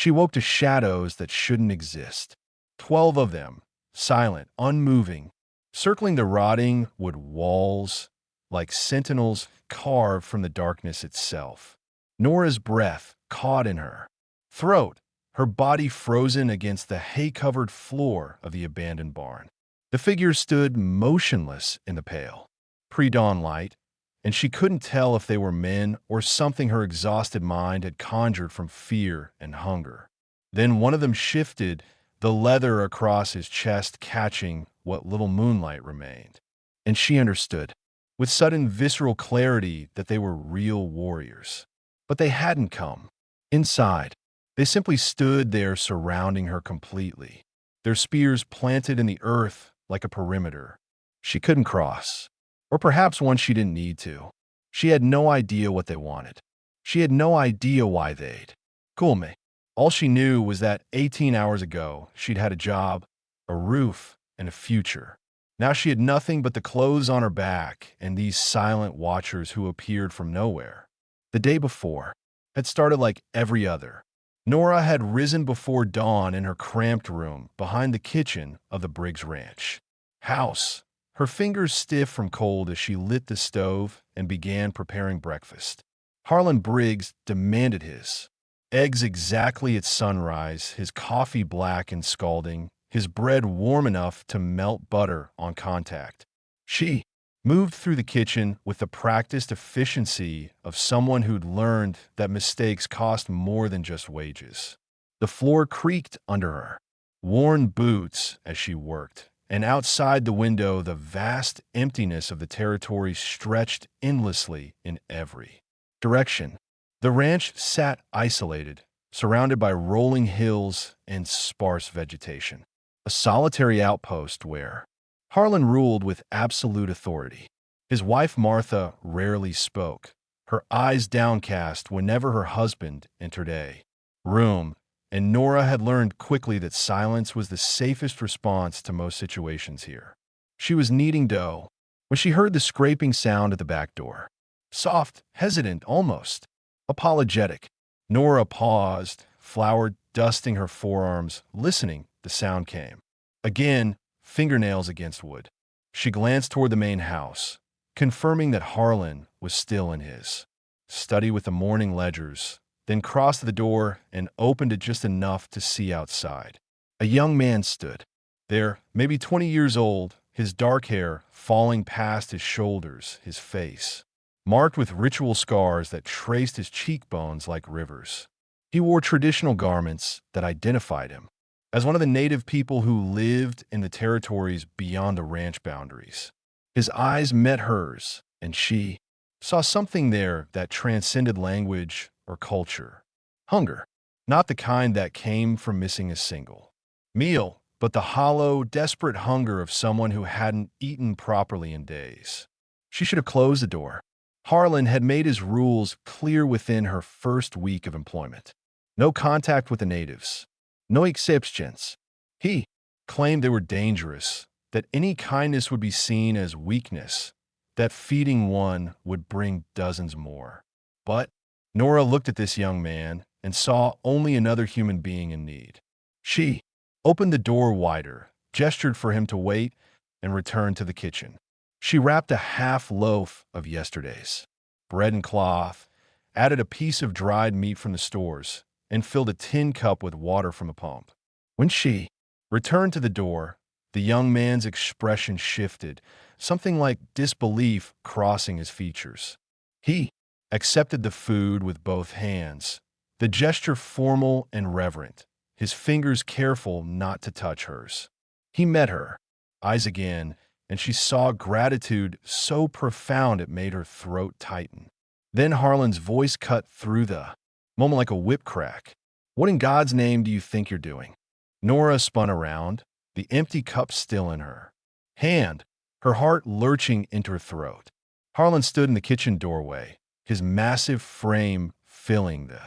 She woke to shadows that shouldn't exist. 12 of them, silent, unmoving, circling the rotting wood walls like sentinels carved from the darkness itself. Nora's breath caught in her throat, her body frozen against the hay-covered floor of the abandoned barn. The figures stood motionless in the pale, pre-dawn light, and she couldn't tell if they were men or something her exhausted mind had conjured from fear and hunger. Then one of them shifted, the leather across his chest catching what little moonlight remained. And she understood, with sudden visceral clarity, that they were real warriors. But they hadn't come. Inside, they simply stood there surrounding her completely, their spears planted in the earth like a perimeter. She couldn't cross. Or perhaps one she didn't need to. She had no idea what they wanted. She had no idea why they'd. Cool me. All she knew was that 18 hours ago, she'd had a job, a roof, and a future. Now she had nothing but the clothes on her back and these silent watchers who appeared from nowhere. The day before had started like every other. Nora had risen before dawn in her cramped room behind the kitchen of the Briggs Ranch house, her fingers stiff from cold as she lit the stove and began preparing breakfast. Harlan Briggs demanded his eggs exactly at sunrise, his coffee black and scalding, his bread warm enough to melt butter on contact. She moved through the kitchen with the practiced efficiency of someone who'd learned that mistakes cost more than just wages. The floor creaked under her, worn boots as she worked, and outside the window the vast emptiness of the territory stretched endlessly in every direction. The ranch sat isolated, surrounded by rolling hills and sparse vegetation. A solitary outpost where Harlan ruled with absolute authority. His wife Martha rarely spoke, her eyes downcast whenever her husband entered a room, and Nora had learned quickly that silence was the safest response to most situations here. She was kneading dough when she heard the scraping sound at the back door. Soft, hesitant, almost apologetic. Nora paused, flour dusting her forearms, listening. The sound came. Again, fingernails against wood. She glanced toward the main house, confirming that Harlan was still in his study with the morning ledgers, then crossed the door and opened it just enough to see outside. A young man stood there, maybe 20 years old, his dark hair falling past his shoulders, his face marked with ritual scars that traced his cheekbones like rivers. He wore traditional garments that identified him as one of the native people who lived in the territories beyond the ranch boundaries. His eyes met hers, and she saw something there that transcended language or culture. Hunger, not the kind that came from missing a single meal, but the hollow, desperate hunger of someone who hadn't eaten properly in days. She should have closed the door. Harlan had made his rules clear within her first week of employment. No contact with the natives. No exceptions. He claimed they were dangerous, that any kindness would be seen as weakness, that feeding one would bring dozens more. But Nora looked at this young man and saw only another human being in need. She opened the door wider, gestured for him to wait, and returned to the kitchen. She wrapped a half loaf of yesterday's bread and cloth, added a piece of dried meat from the stores, and filled a tin cup with water from a pump. When she returned to the door, the young man's expression shifted, something like disbelief crossing his features. He accepted the food with both hands, the gesture formal and reverent, his fingers careful not to touch hers. He met her eyes again, and she saw gratitude so profound it made her throat tighten. Then Harlan's voice cut through the moment like a whip crack. "What in God's name do you think you're doing?" Nora spun around, the empty cup still in her hand, her heart lurching into her throat. Harlan stood in the kitchen doorway, his massive frame filling the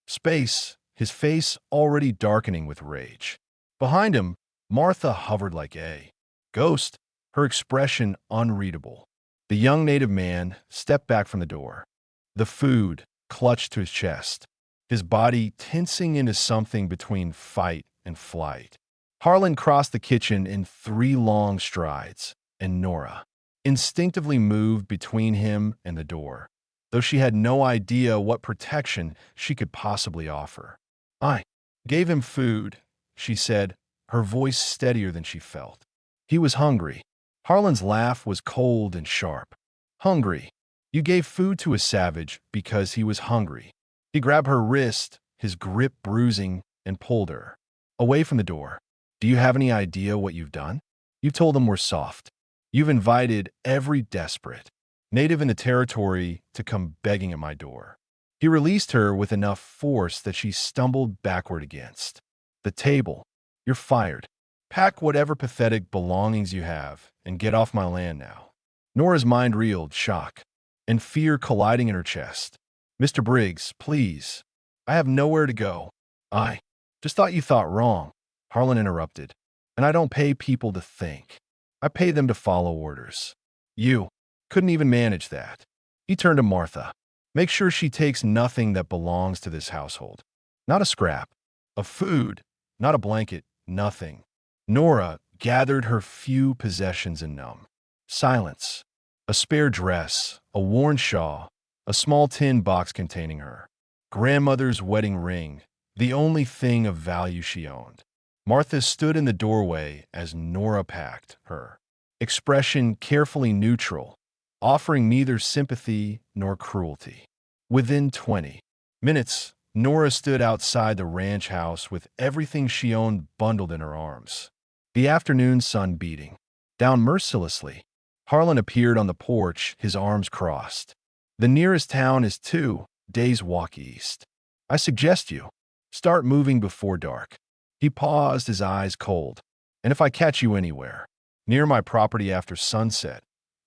space, his face already darkening with rage. Behind him, Martha hovered like a ghost, her expression unreadable. The young native man stepped back from the door, the food clutched to his chest. his body tensing into something between fight and flight. Harlan crossed the kitchen in 3 long strides, and Nora instinctively moved between him and the door, though she had no idea what protection she could possibly offer. "I gave him food," she said, her voice steadier than she felt. "He was hungry." Harlan's laugh was cold and sharp. "Hungry? You gave food to a savage because he was hungry." He grabbed her wrist, his grip bruising, and pulled her away from the door. "Do you have any idea what you've done? You've told them we're soft. You've invited every desperate native in the territory to come begging at my door." He released her with enough force that she stumbled backward against the table. "You're fired. Pack whatever pathetic belongings you have and get off my land now." Nora's mind reeled, shock and fear colliding in her chest. "Mr. Briggs, please. I have nowhere to go." "I just thought you thought wrong," Harlan interrupted. "And I don't pay people to think. I pay them to follow orders. You couldn't even manage that." He turned to Martha. "Make sure she takes nothing that belongs to this household. Not a scrap of food, not a blanket, nothing." Nora gathered her few possessions in numb silence. A spare dress, a worn shawl, a small tin box containing her grandmother's wedding ring, the only thing of value she owned. Martha stood in the doorway as Nora packed, her expression carefully neutral, offering neither sympathy nor cruelty. Within 20 minutes, Nora stood outside the ranch house with everything she owned bundled in her arms. The afternoon sun beating down mercilessly. Harlan appeared on the porch, his arms crossed. "The nearest town is 2 days' walk east. I suggest you start moving before dark." He paused, his eyes cold. "And if I catch you anywhere near my property after sunset,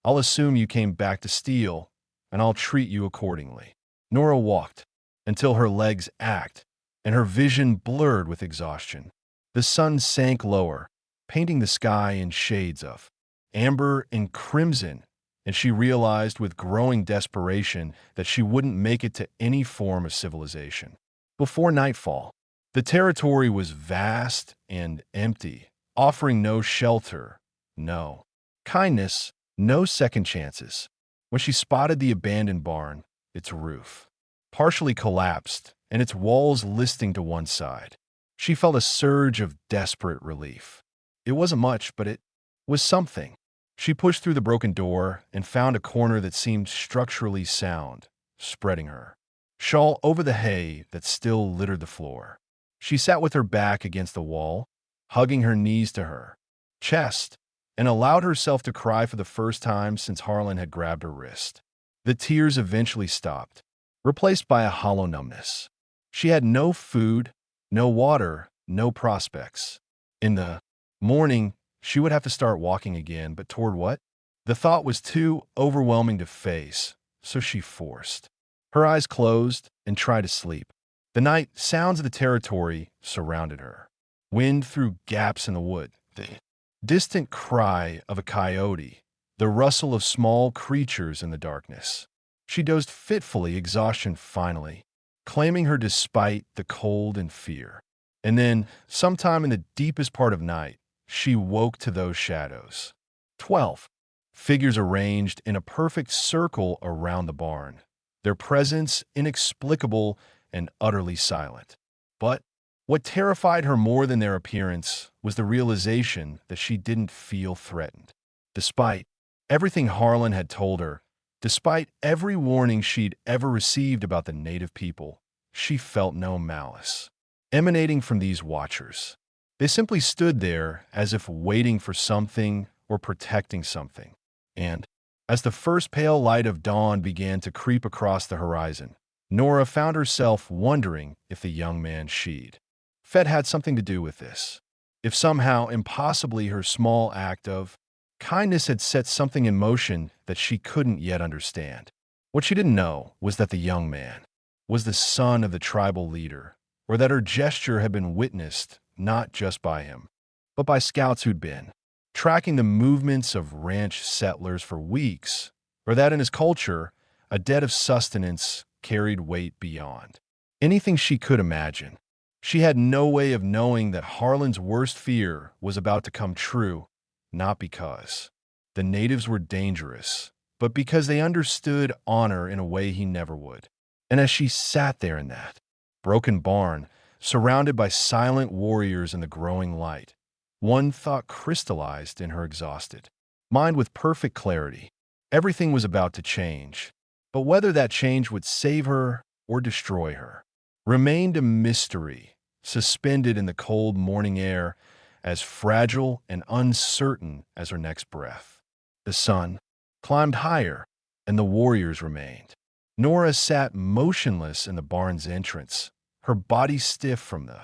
I'll assume you came back to steal, and I'll treat you accordingly." Nora walked until her legs ached and her vision blurred with exhaustion. The sun sank lower, painting the sky in shades of amber and crimson, and she realized with growing desperation that she wouldn't make it to any form of civilization before nightfall. The territory was vast and empty, offering no shelter, no kindness, no second chances. When she spotted the abandoned barn, its roof partially collapsed and its walls listing to one side, she felt a surge of desperate relief. It wasn't much, but it was something. She pushed through the broken door and found a corner that seemed structurally sound, spreading her shawl over the hay that still littered the floor. She sat with her back against the wall, hugging her knees to her chest, and allowed herself to cry for the first time since Harlan had grabbed her wrist. The tears eventually stopped, replaced by a hollow numbness. She had no food, no water, no prospects. In the morning, she would have to start walking again, but toward what? The thought was too overwhelming to face, so she forced her eyes closed and tried to sleep. The night sounds of the territory surrounded her. Wind through gaps in the wood, the distant cry of a coyote, the rustle of small creatures in the darkness. She dozed fitfully, exhaustion finally claiming her despite the cold and fear. And then, sometime in the deepest part of night, she woke to those shadows. 12 figures arranged in a perfect circle around the barn, their presence inexplicable and utterly silent. But what terrified her more than their appearance was the realization that she didn't feel threatened. Despite everything Harlan had told her, despite every warning she'd ever received about the native people, she felt no malice emanating from these watchers. They simply stood there as if waiting for something or protecting something. And as the first pale light of dawn began to creep across the horizon, Nora found herself wondering if the young man she'd fed had something to do with this. If somehow, impossibly, her small act of kindness had set something in motion that she couldn't yet understand. What she didn't know was that the young man was the son of the tribal leader, or that her gesture had been witnessed not just by him, but by scouts who'd been tracking the movements of ranch settlers for weeks, or that in his culture, a debt of sustenance carried weight beyond Anything she could imagine. She had no way of knowing that Harlan's worst fear was about to come true, not because the natives were dangerous, but because they understood honor in a way he never would. And as she sat there in that broken barn, surrounded by silent warriors in the growing light, one thought crystallized in her exhausted mind with perfect clarity. Everything was about to change, but whether that change would save her or destroy her remained a mystery, suspended in the cold morning air, as fragile and uncertain as her next breath. The sun climbed higher, and the warriors remained. Nora sat motionless in the barn's entrance, her body stiff from the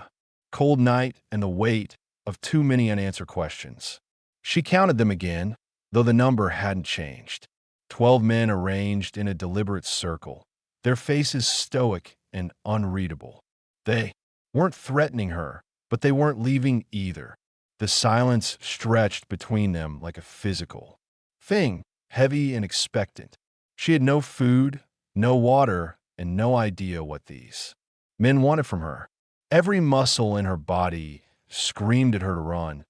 cold night and the weight of too many unanswered questions. She counted them again, though the number hadn't changed. 12 men arranged in a deliberate circle, their faces stoic and unreadable. They weren't threatening her, but they weren't leaving either. The silence stretched between them like a physical thing, heavy and expectant. She had no food, no water, and no idea what these men wanted from her. Every muscle in her body screamed at her to run,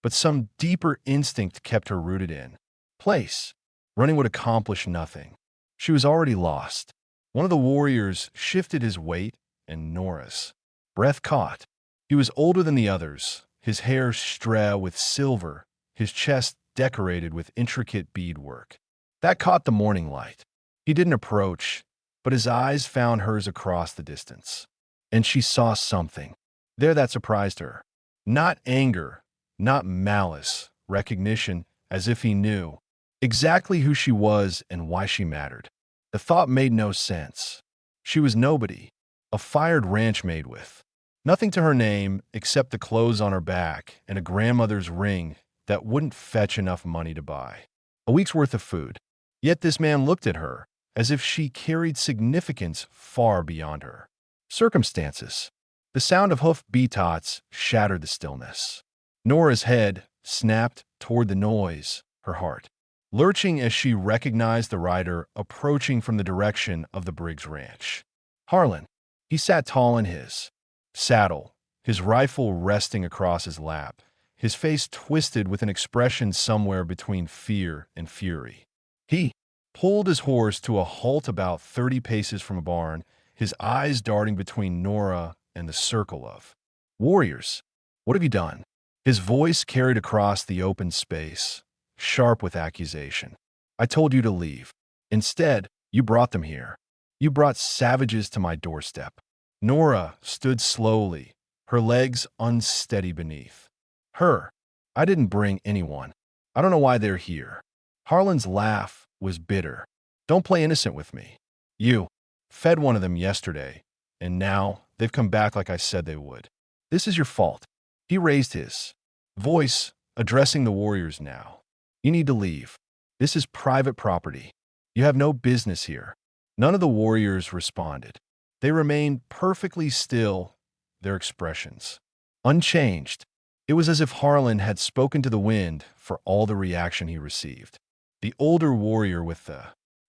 but some deeper instinct kept her rooted in place. Running would accomplish nothing. She was already lost. One of the warriors shifted his weight, and Nora's breath caught. He was older than the others, his hair strewn with silver, his chest decorated with intricate beadwork. That caught the morning light. He didn't approach, but his eyes found hers across the distance. And she saw something there that surprised her. Not anger, not malice, recognition, as if he knew exactly who she was and why she mattered. The thought made no sense. She was nobody, a fired ranch maid with nothing to her name except the clothes on her back and a grandmother's ring that wouldn't fetch enough money to buy a week's worth of food. Yet this man looked at her as if she carried significance far beyond her circumstances. The sound of hoof beats shattered the stillness. Nora's head snapped toward the noise, her heart lurching as she recognized the rider approaching from the direction of the Briggs Ranch. Harlan. He sat tall in his saddle, his rifle resting across his lap, his face twisted with an expression somewhere between fear and fury. He pulled his horse to a halt about 30 paces from a barn, his eyes darting between Nora and the circle of warriors. What have you done? His voice carried across the open space, sharp with accusation. I told you to leave. Instead, you brought them here. You brought savages to my doorstep. Nora stood slowly, her legs unsteady beneath her. I didn't bring anyone. I don't know why they're here. Harlan's laugh was bitter. Don't play innocent with me. You fed one of them yesterday, and now they've come back like I said they would. This is your fault. He raised his voice, addressing the warriors now. You need to leave. This is private property. You have no business here. None of the warriors responded. They remained perfectly still, their expressions unchanged. It was as if Harlan had spoken to the wind for all the reaction he received. The older warrior with the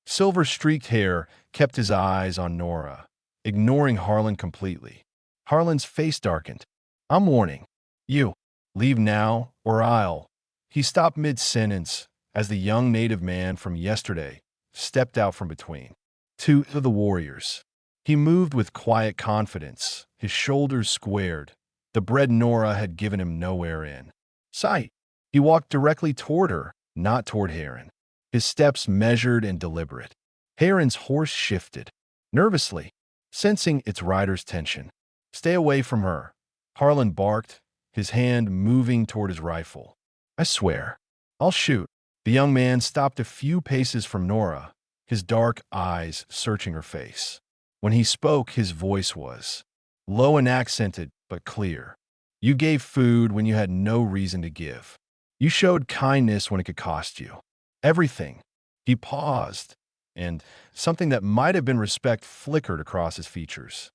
silver-streaked hair kept his eyes on Nora, ignoring Harlan completely. Harlan's face darkened. I'm warning you. Leave now, or I'll. He stopped mid-sentence as the young native man from yesterday stepped out from between two of the warriors. He moved with quiet confidence, his shoulders squared, the bread Nora had given him nowhere in sight. He walked directly toward her, not toward Heron, his steps measured and deliberate. Heron's horse shifted, nervously, sensing its rider's tension. Stay away from her, Harlan barked, his hand moving toward his rifle. I swear, I'll shoot. The young man stopped a few paces from Nora, his dark eyes searching her face. When he spoke, his voice was low and accented, but clear. You gave food when you had no reason to give. You showed kindness when it could cost you everything. He paused, and something that might have been respect flickered across his features.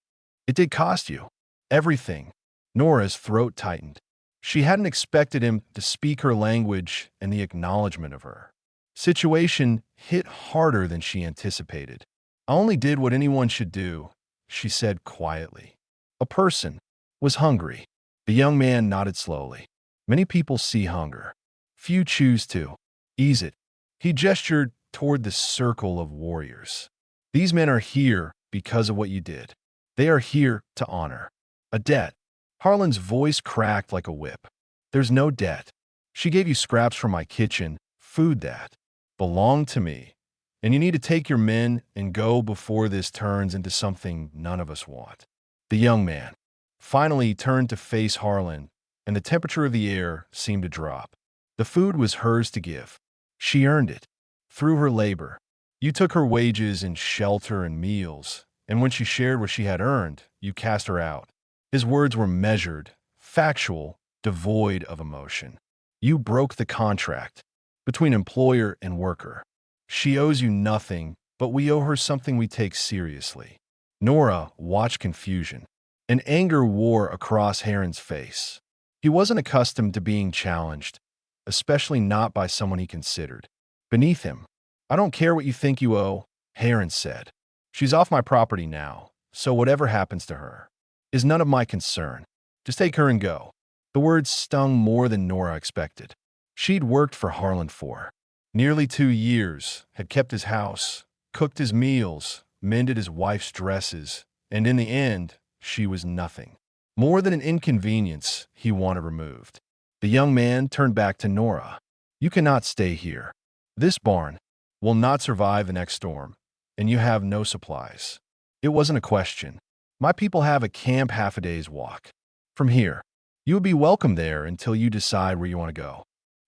It did cost you everything. Nora's throat tightened. She hadn't expected him to speak her language, and the acknowledgement of her situation hit harder than she anticipated. I only did what anyone should do, she said quietly. A person was hungry. The young man nodded slowly. Many people see hunger. Few choose to ease it. He gestured toward the circle of warriors. These men are here because of what you did. They are here to honor a debt. Harlan's voice cracked like a whip. There's no debt. She gave you scraps from my kitchen, food that belonged to me. And you need to take your men and go before this turns into something none of us want. The young man finally turned to face Harlan, and the temperature of the air seemed to drop. The food was hers to give. She earned it through her labor. You took her wages in shelter and meals, and when she shared what she had earned, you cast her out. His words were measured, factual, devoid of emotion. You broke the contract between employer and worker. She owes you nothing, but we owe her something we take seriously. Nora watched confusion, and anger wore across Heron's face. He wasn't accustomed to being challenged, especially not by someone he considered beneath him. I don't care what you think you owe, Heron said. She's off my property now, so whatever happens to her is none of my concern. Just take her and go. The words stung more than Nora expected. She'd worked for Harlan for nearly 2 years, had kept his house, cooked his meals, mended his wife's dresses, and in the end, she was nothing more than an inconvenience he wanted removed. The young man turned back to Nora. You cannot stay here. This barn will not survive the next storm, and you have no supplies. It wasn't a question. My people have a camp half a day's walk from here. You would be welcome there until you decide where you want to go.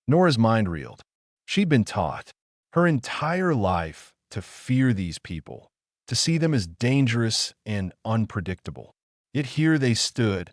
Nora's mind reeled. She'd been taught her entire life to fear these people, to see them as dangerous and unpredictable. Yet here they stood,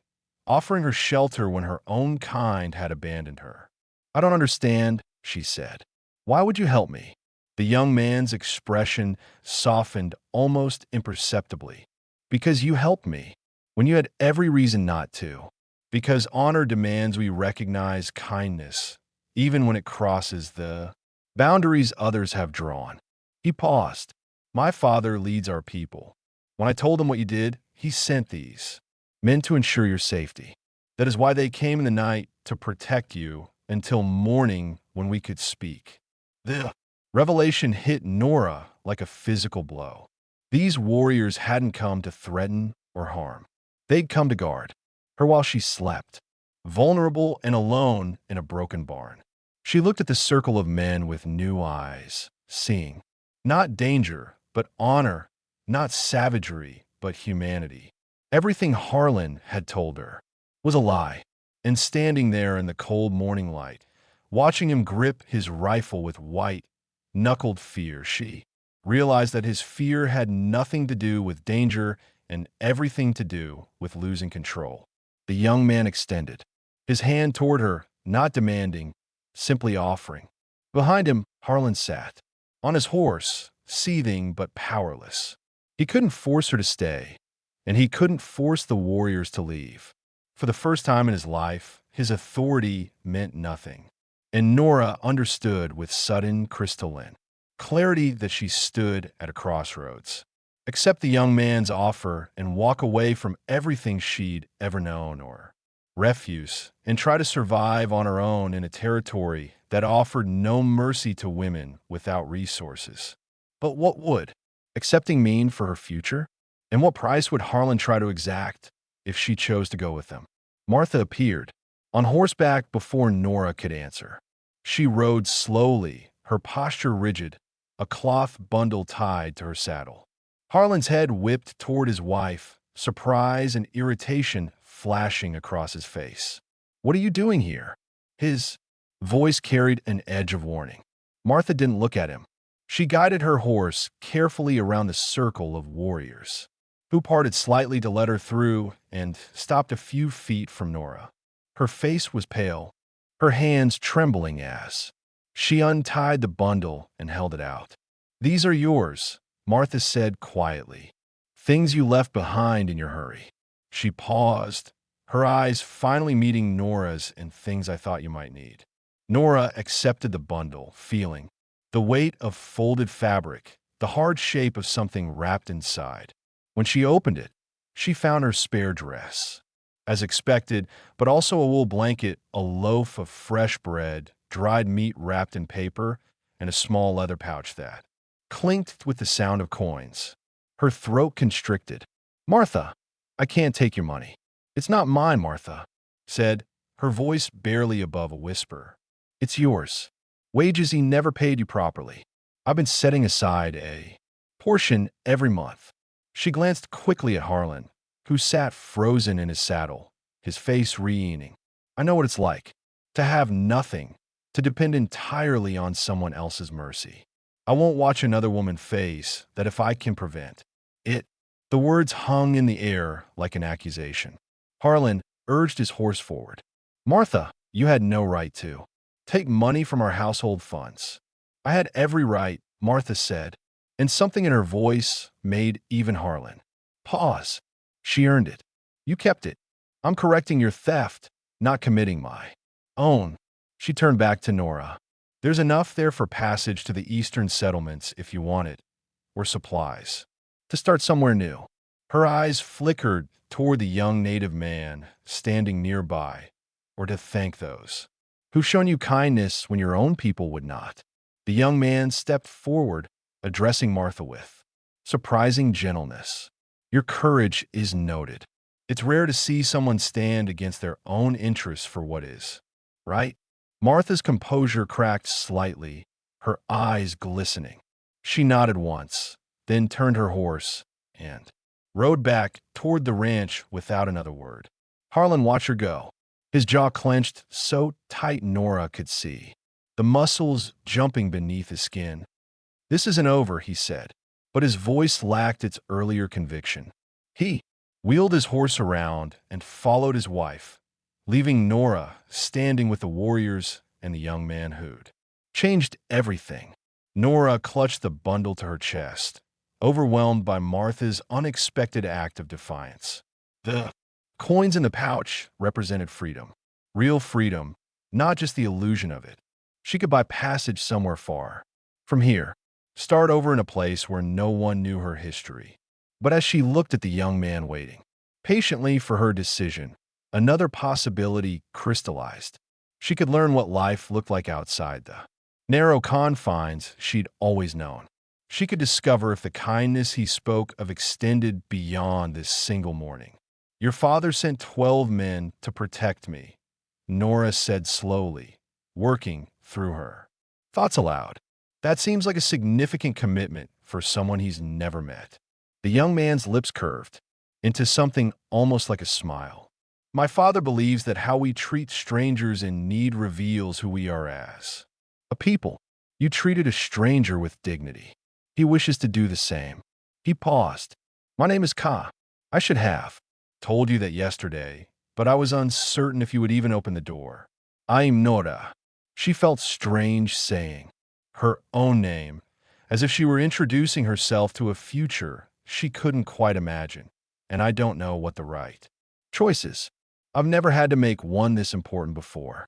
offering her shelter when her own kind had abandoned her. I don't understand, she said. Why would you help me? The young man's expression softened almost imperceptibly. Because you helped me, when you had every reason not to. Because honor demands we recognize kindness, even when it crosses the boundaries others have drawn. He paused. My father leads our people. When I told him what you did, he sent these men to ensure your safety. That is why they came in the night to protect you until morning when we could speak. The revelation hit Nora like a physical blow. These warriors hadn't come to threaten or harm. They'd come to guard her while she slept, vulnerable and alone in a broken barn. She looked at the circle of men with new eyes, seeing not danger, but honor, not savagery, but humanity. Everything Harlan had told her was a lie. And standing there in the cold morning light, watching him grip his rifle with white-knuckled fear, she realized that his fear had nothing to do with danger and everything to do with losing control. The young man extended his hand toward her, not demanding, simply offering. Behind him, Harlan sat on his horse, seething but powerless. He couldn't force her to stay, and he couldn't force the warriors to leave. For the first time in his life, his authority meant nothing. And Nora understood with sudden crystalline clarity that she stood at a crossroads. Accept the young man's offer and walk away from everything she'd ever known or refuse, and try to survive on her own in a territory that offered no mercy to women without resources. But what would accepting mean for her future? And what price would Harlan try to exact if she chose to go with them? Martha appeared, on horseback before Nora could answer. She rode slowly, her posture rigid, a cloth bundle tied to her saddle. Harlan's head whipped toward his wife, surprise and irritation flashing across his face. What are you doing here? His voice carried an edge of warning. Martha didn't look at him. She guided her horse carefully around the circle of warriors, who parted slightly to let her through and stopped a few feet from Nora. Her face was pale, her hands trembling as she untied the bundle and held it out. These are yours, Martha said quietly. Things you left behind in your hurry. She paused, her eyes finally meeting Nora's and things I thought you might need. Nora accepted the bundle, feeling the weight of folded fabric, the hard shape of something wrapped inside. When she opened it, she found her spare dress. As expected, but also a wool blanket, a loaf of fresh bread, dried meat wrapped in paper, and a small leather pouch that clinked with the sound of coins. Her throat constricted. "Martha, I can't take your money." "It's not mine," Martha said, her voice barely above a whisper. "It's yours. Wages he never paid you properly. I've been setting aside a portion every month." She glanced quickly at Harlan, who sat frozen in his saddle, his face re-eating. "I know what it's like, to have nothing, to depend entirely on someone else's mercy. I won't watch another woman face that if I can prevent it." The words hung in the air like an accusation. Harlan urged his horse forward. "Martha, you had no right to take money from our household funds." "I had every right," Martha said, and something in her voice made even Harlan pause. "She earned it. You kept it. I'm correcting your theft, not committing my own." She turned back to Nora. "There's enough there for passage to the eastern settlements if you want it, or supplies, to start somewhere new." Her eyes flickered toward the young native man standing nearby, or to thank those who've shown you kindness when your own people would not. The young man stepped forward, addressing Martha with surprising gentleness. "Your courage is noted. It's rare to see someone stand against their own interests for what is right." Martha's composure cracked slightly, her eyes glistening. She nodded once, then turned her horse and rode back toward the ranch without another word. Harlan watched her go, his jaw clenched so tight Nora could see the muscles jumping beneath his skin. "This isn't over," he said, but his voice lacked its earlier conviction. He wheeled his horse around and followed his wife, leaving Nora standing with the warriors and the young man who'd changed everything. Nora clutched the bundle to her chest, overwhelmed by Martha's unexpected act of defiance. The coins in the pouch represented freedom. Real freedom, not just the illusion of it. She could buy passage somewhere far from here, start over in a place where no one knew her history. But as she looked at the young man waiting patiently for her decision, another possibility crystallized. She could learn what life looked like outside the narrow confines she'd always known. She could discover if the kindness he spoke of extended beyond this single morning. "Your father sent 12 men to protect me," Nora said slowly, working through her thoughts aloud. "That seems like a significant commitment for someone he's never met." The young man's lips curved into something almost like a smile. "My father believes that how we treat strangers in need reveals who we are as a people. You treated a stranger with dignity. He wishes to do the same." He paused. "My name is Ka. I should have told you that yesterday, but I was uncertain if you would even open the door. I'm Nora." She felt strange saying her own name, as if she were introducing herself to a future she couldn't quite imagine. "And I don't know what the right choices. I've never had to make one this important before."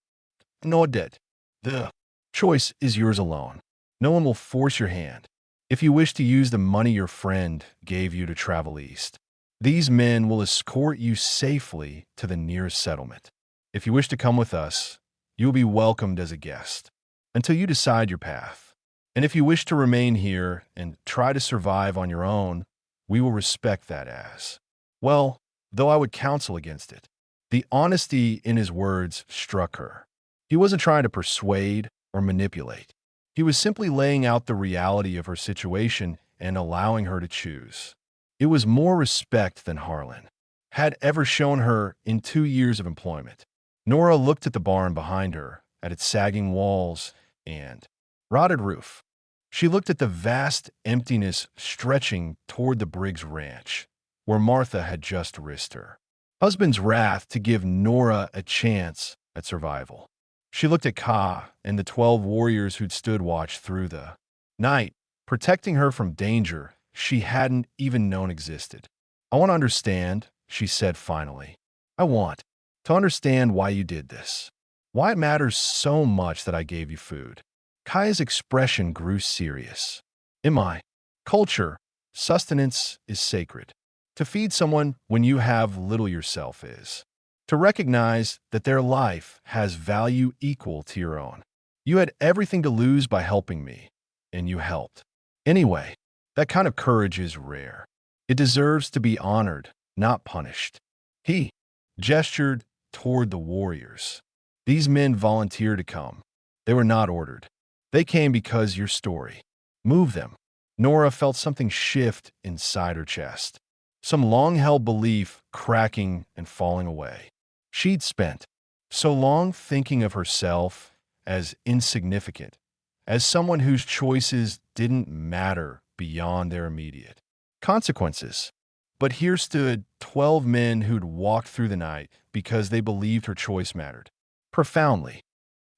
"No, did. The choice is yours alone. No one will force your hand. If you wish to use the money your friend gave you to travel east, these men will escort you safely to the nearest settlement. If you wish to come with us, you will be welcomed as a guest until you decide your path. And if you wish to remain here and try to survive on your own, we will respect that as well, though I would counsel against it." The honesty in his words struck her. He wasn't trying to persuade or manipulate. He was simply laying out the reality of her situation and allowing her to choose. It was more respect than Harlan had ever shown her in 2 years of employment. Nora looked at the barn behind her, at its sagging walls and rotted roof. She looked at the vast emptiness stretching toward the Briggs Ranch, where Martha had just risked her husband's wrath to give Nora a chance at survival. She looked at Ka and the 12 warriors who'd stood watch through the night, protecting her from danger she hadn't even known existed. "I want to understand," she said finally. "I want to understand why you did this. Why it matters so much that I gave you food." Kaya's expression grew serious. "In my culture, sustenance is sacred. To feed someone when you have little yourself is. To recognize that their life has value equal to your own. You had everything to lose by helping me, and you helped. Anyway, that kind of courage is rare. It deserves to be honored, not punished. He gestured toward the warriors. These men volunteered to come. They were not ordered. They came because your story moved them. Nora felt something shift inside her chest. Some long-held belief cracking and falling away. She'd spent so long thinking of herself as insignificant, as someone whose choices didn't matter beyond their immediate consequences. But here stood 12 men who'd walked through the night because they believed her choice mattered. Profoundly.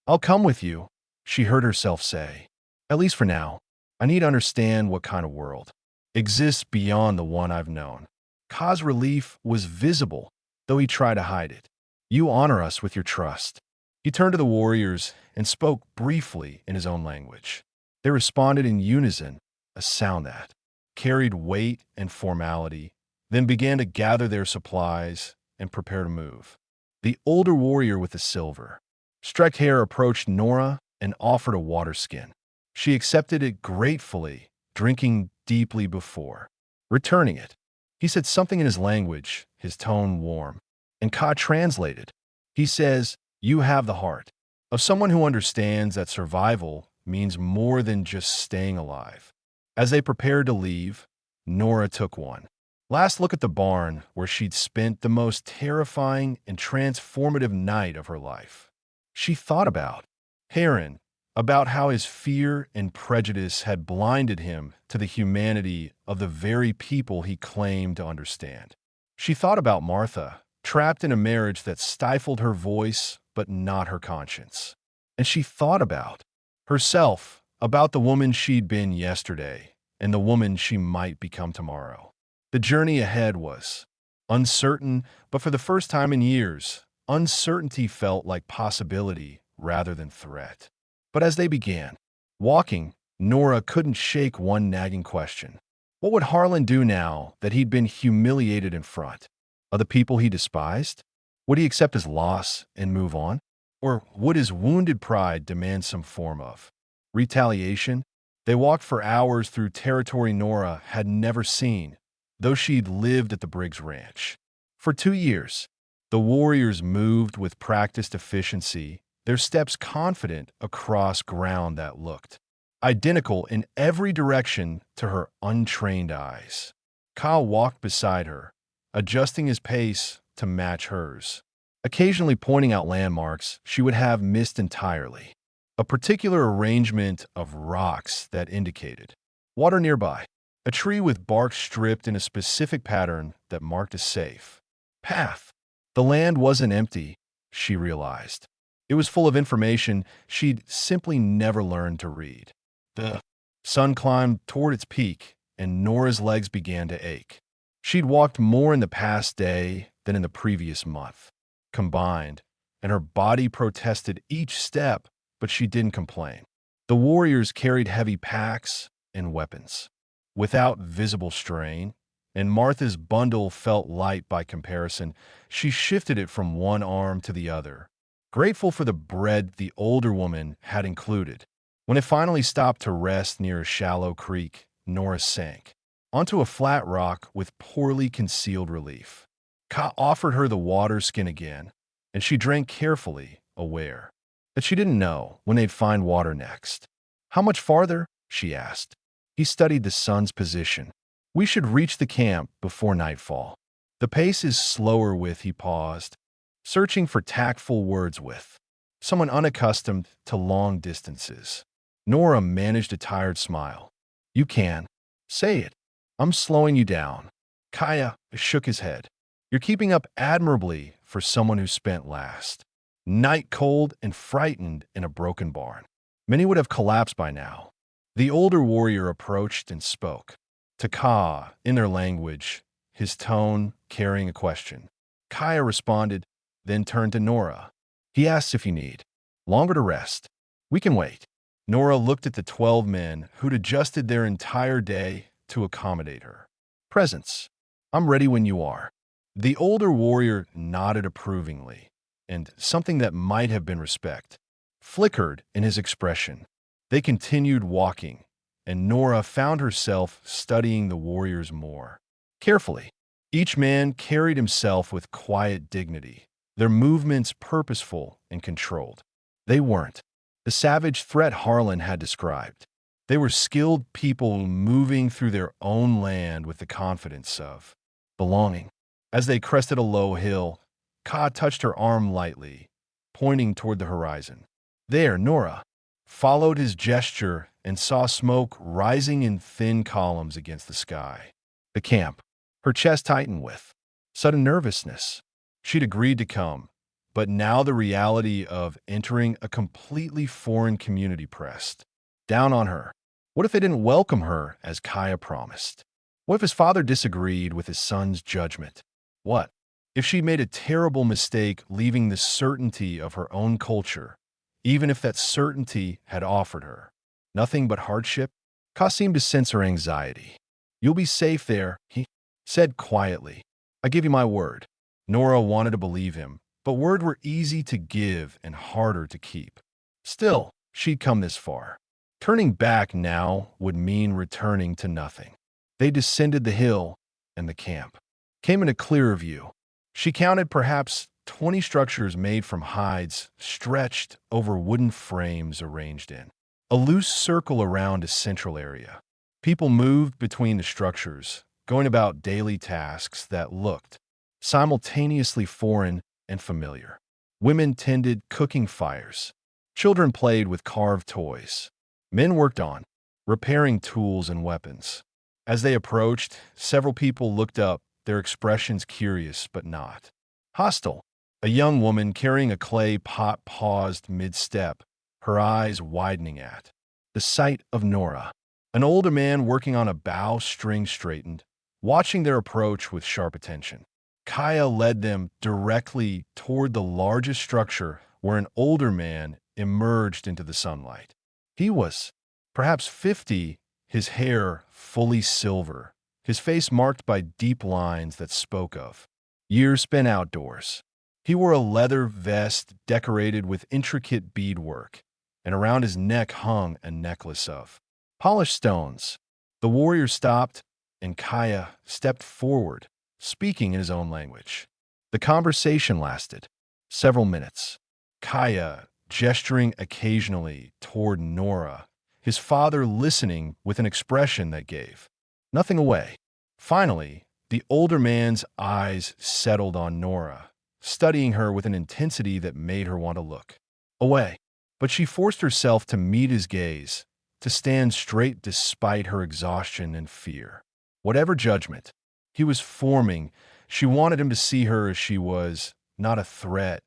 I'll come with you, she heard herself say. At least for now. I need to understand what kind of world exists beyond the one I've known. Ka's relief was visible, though he tried to hide it. You honor us with your trust. He turned to the warriors and spoke briefly in his own language. They responded in unison, a sound that carried weight and formality, then began to gather their supplies and prepare to move. The older warrior with the silver, streaked hair approached Nora and offered a water skin. She accepted it gratefully, drinking deeply before returning it. He said something in his language, his tone warm, and Ka translated. He says, "You have the heart of someone who understands that survival means more than just staying alive." As they prepared to leave, Nora took one last look at the barn where she'd spent the most terrifying and transformative night of her life. She thought about Heron, about how his fear and prejudice had blinded him to the humanity of the very people he claimed to understand. She thought about Martha, trapped in a marriage that stifled her voice but not her conscience. And she thought about herself, about the woman she'd been yesterday and the woman she might become tomorrow. The journey ahead was uncertain, but for the first time in years, uncertainty felt like possibility rather than threat. But as they began walking, Nora couldn't shake one nagging question. What would Harlan do now that he'd been humiliated in front of the people he despised? Would he accept his loss and move on? Or would his wounded pride demand some form of retaliation? They walked for hours through territory Nora had never seen, though she'd lived at the Briggs Ranch. For 2 years, the warriors moved with practiced efficiency, their steps confident across ground that looked identical in every direction to her untrained eyes. Kyle walked beside her, adjusting his pace to match hers, occasionally pointing out landmarks she would have missed entirely. A particular arrangement of rocks that indicated water nearby, a tree with bark stripped in a specific pattern that marked a safe path. The land wasn't empty, she realized. It was full of information she'd simply never learned to read. The sun climbed toward its peak, and Nora's legs began to ache. She'd walked more in the past day than in the previous month, combined, and her body protested each step, but she didn't complain. The warriors carried heavy packs and weapons, without visible strain, and Martha's bundle felt light by comparison. She shifted it from one arm to the other, grateful for the bread the older woman had included. When it finally stopped to rest near a shallow creek, Nora sank onto a flat rock with poorly concealed relief. Ka offered her the water skin again, and she drank carefully, aware that she didn't know when they'd find water next. "How much farther?" she asked. He studied the sun's position. "We should reach the camp before nightfall." "The pace is slower with," he paused, searching for tactful words with someone unaccustomed to long distances. Nora managed a tired smile. "You can. Say it. I'm slowing you down." Kaya shook his head. "You're keeping up admirably for someone who spent last night cold and frightened in a broken barn. Many would have collapsed by now." The older warrior approached and spoke to Ka in their language, his tone carrying a question. Kaya responded, then turned to Nora. "He asks if you need longer to rest. We can wait." Nora looked at the 12 men who'd adjusted their entire day to accommodate her presence. I'm ready when you are. The older warrior nodded approvingly, and something that might have been respect flickered in his expression. They continued walking, and Nora found herself studying the warriors more carefully. Each man carried himself with quiet dignity, their movements purposeful and controlled. They weren't the savage threat Harlan had described. They were skilled people moving through their own land with the confidence of belonging. As they crested a low hill, Ka touched her arm lightly, pointing toward the horizon. There, Nora followed his gesture and saw smoke rising in thin columns against the sky. The camp. Her chest tightened with sudden nervousness. She'd agreed to come, but now the reality of entering a completely foreign community pressed down on her. What if they didn't welcome her as Kaya promised? What if his father disagreed with his son's judgment? What if she made a terrible mistake leaving the certainty of her own culture, even if that certainty had offered her nothing but hardship? Ka seemed to sense her anxiety. You'll be safe there, he said quietly. I give you my word. Nora wanted to believe him, but words were easy to give and harder to keep. Still, she'd come this far. Turning back now would mean returning to nothing. They descended the hill, and the camp came into clearer view. She counted perhaps 20 structures made from hides stretched over wooden frames arranged in a loose circle around a central area. People moved between the structures, going about daily tasks that looked simultaneously foreign and familiar. Women tended cooking fires. Children played with carved toys. Men worked on repairing tools and weapons. As they approached, several people looked up, their expressions curious but not hostile. A young woman carrying a clay pot paused mid-step, her eyes widening at the sight of Nora. An older man working on a bow string straightened, watching their approach with sharp attention. Kaya led them directly toward the largest structure where an older man emerged into the sunlight. He was perhaps 50, his hair fully silver, his face marked by deep lines that spoke of years spent outdoors. He wore a leather vest decorated with intricate beadwork, and around his neck hung a necklace of polished stones. The warrior stopped, and Kaya stepped forward, speaking in his own language. The conversation lasted several minutes. Kaya gesturing occasionally toward Nora, his father listening with an expression that gave nothing away. Finally, the older man's eyes settled on Nora, studying her with an intensity that made her want to look away. But she forced herself to meet his gaze, to stand straight despite her exhaustion and fear. Whatever judgment he was forming, she wanted him to see her as she was, not a threat,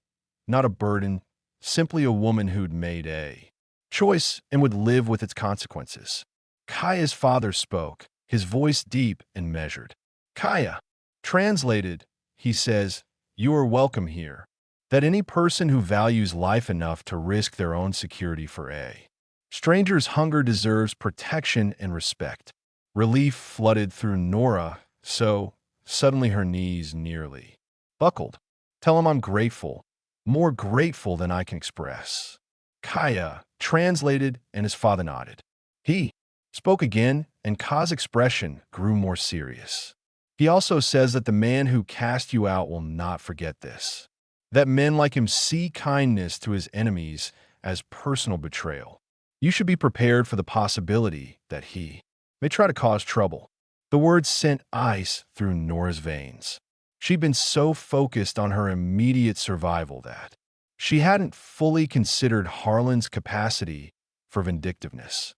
not a burden, simply a woman who'd made a choice and would live with its consequences. Kaya's father spoke, his voice deep and measured. Kaya, translated, he says, you are welcome here. That any person who values life enough to risk their own security for a stranger's hunger deserves protection and respect. Relief flooded through Nora, so suddenly her knees nearly buckled. Tell him I'm grateful, more grateful than I can express. Kaya translated, and his father nodded. He spoke again, and Ka's expression grew more serious. He also says that the man who cast you out will not forget this. That men like him see kindness to his enemies as personal betrayal. You should be prepared for the possibility that he may try to cause trouble. The words sent ice through Nora's veins. She'd been so focused on her immediate survival that she hadn't fully considered Harlan's capacity for vindictiveness.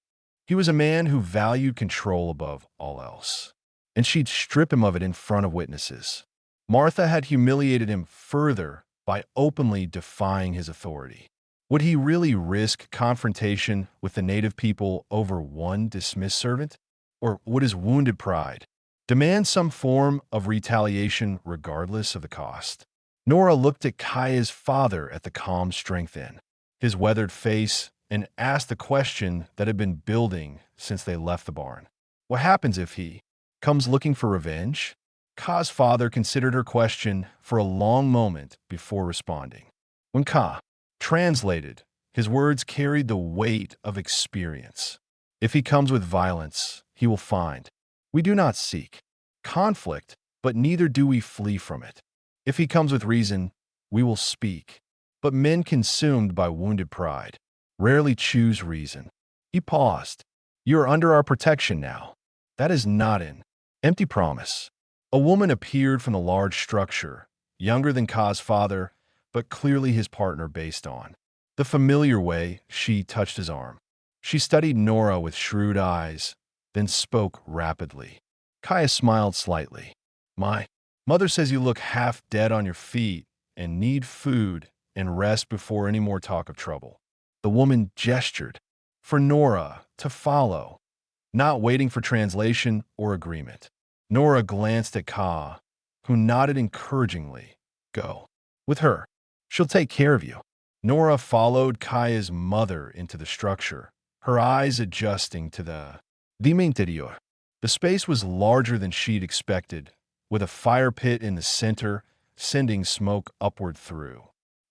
He was a man who valued control above all else, and she'd strip him of it in front of witnesses. Martha had humiliated him further by openly defying his authority. Would he really risk confrontation with the native people over one dismissed servant? Or would his wounded pride demand some form of retaliation regardless of the cost? Nora looked at Kaya's father at the calm strength in his weathered face and asked the question that had been building since they left the barn. What happens if he comes looking for revenge? Ka's father considered her question for a long moment before responding. When Ka translated, his words carried the weight of experience. If he comes with violence, he will find. We do not seek conflict, but neither do we flee from it. If he comes with reason, we will speak. But men consumed by wounded pride rarely choose reason. He paused. You are under our protection now. That is not an empty promise. A woman appeared from the large structure, younger than Ka's father, but clearly his partner based on the familiar way she touched his arm. She studied Nora with shrewd eyes, then spoke rapidly. Kaya smiled slightly. My mother says you look half dead on your feet and need food and rest before any more talk of trouble. The woman gestured for Nora to follow, not waiting for translation or agreement. Nora glanced at Ka, who nodded encouragingly. Go with her. She'll take care of you. Nora followed Kaya's mother into the structure, her eyes adjusting to the interior. The space was larger than she'd expected, with a fire pit in the center, sending smoke upward through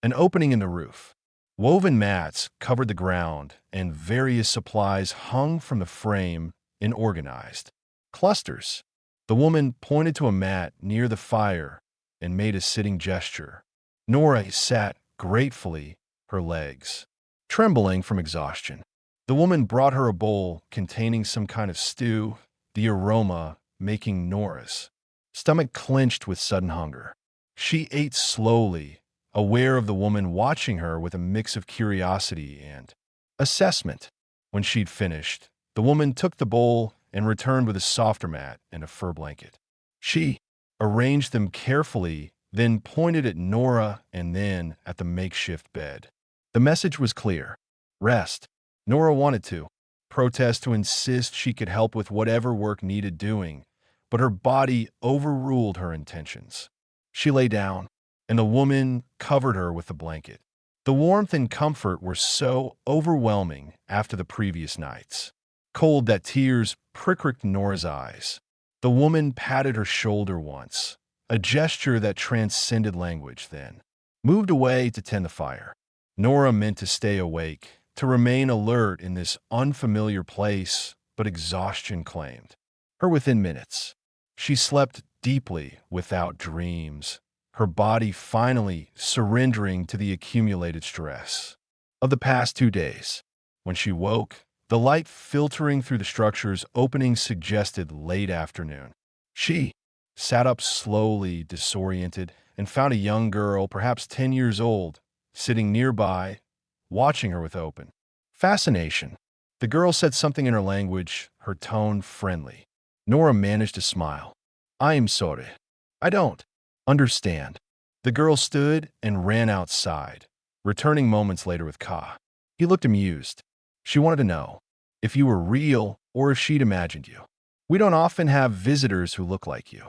an opening in the roof. Woven mats covered the ground, and various supplies hung from the frame in organized clusters. The woman pointed to a mat near the fire and made a sitting gesture. Nora sat gratefully, her legs trembling from exhaustion. The woman brought her a bowl containing some kind of stew, the aroma making Nora's stomach clenched with sudden hunger. She ate slowly, aware of the woman watching her with a mix of curiosity and assessment. When she'd finished, the woman took the bowl and returned with a softer mat and a fur blanket. She arranged them carefully, then pointed at Nora and then at the makeshift bed. The message was clear. Rest. Nora wanted to protest, to insist she could help with whatever work needed doing, but her body overruled her intentions. She lay down, and the woman covered her with the blanket. The warmth and comfort were so overwhelming after the previous nights. Cold that tears pricked Nora's eyes. The woman patted her shoulder once, a gesture that transcended language, then moved away to tend the fire. Nora meant to stay awake, to remain alert in this unfamiliar place, but exhaustion claimed her within minutes. She slept deeply without dreams, her body finally surrendering to the accumulated stress of the past 2 days. When she woke, the light filtering through the structure's opening suggested late afternoon. She sat up slowly, disoriented, and found a young girl, perhaps 10 years old, sitting nearby, watching her with open fascination. The girl said something in her language, her tone friendly. Nora managed to smile. I am sorry. I don't understand. The girl stood and ran outside, returning moments later with Ka. He looked amused. She wanted to know if you were real or if she'd imagined you. We don't often have visitors who look like you.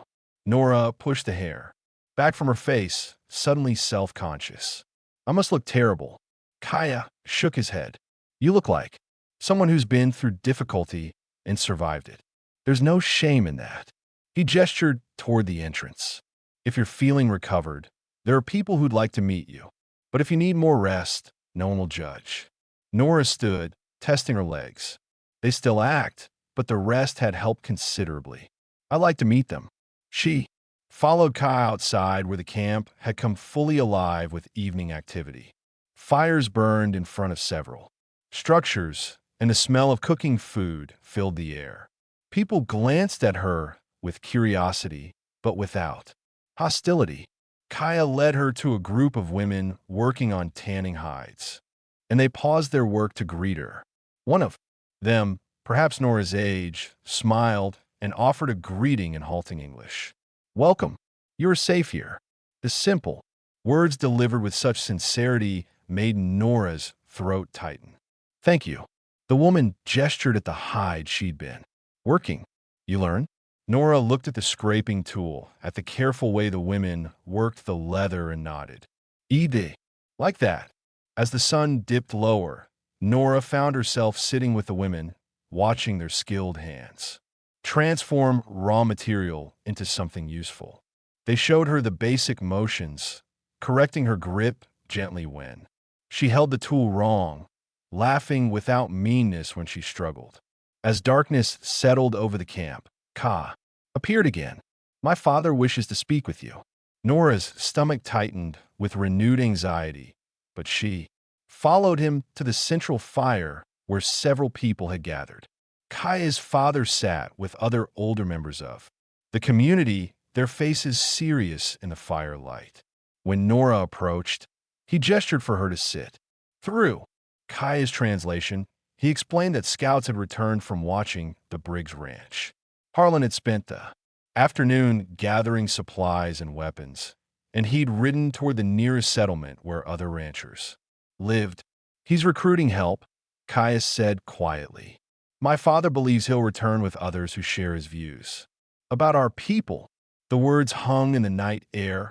Nora pushed the hair back from her face, suddenly self-conscious. I must look terrible. Kaya shook his head. You look like someone who's been through difficulty and survived it. There's no shame in that. He gestured toward the entrance. If you're feeling recovered, there are people who'd like to meet you. But if you need more rest, no one will judge. Nora stood, testing her legs. They still act, but the rest had helped considerably. I'd like to meet them. She followed Kai outside where the camp had come fully alive with evening activity. Fires burned in front of several structures, and the smell of cooking food filled the air. People glanced at her with curiosity, but without hostility. Kaya led her to a group of women working on tanning hides, and they paused their work to greet her. One of them, perhaps Nora's age, smiled and offered a greeting in halting English. Welcome. You are safe here. The simple words delivered with such sincerity made Nora's throat tighten. Thank you. The woman gestured at the hide she'd been working. You learn? Nora looked at the scraping tool, at the careful way the women worked the leather, and nodded. Ede. Like that. As the sun dipped lower, Nora found herself sitting with the women, watching their skilled hands. transform raw material into something useful. They showed her the basic motions, correcting her grip gently when she held the tool wrong, laughing without meanness when she struggled. As darkness settled over the camp, Ka appeared again. "My father wishes to speak with you." Nora's stomach tightened with renewed anxiety, but she followed him to the central fire where several people had gathered. Kaya's father sat with other older members of the community, their faces serious in the firelight. When Nora approached, he gestured for her to sit. Through Kaya's translation, he explained that scouts had returned from watching the Briggs Ranch. Harlan had spent the afternoon gathering supplies and weapons, and he'd ridden toward the nearest settlement where other ranchers lived. "He's recruiting help," Kaya said quietly. "My father believes he'll return with others who share his views." About our people, the words hung in the night air,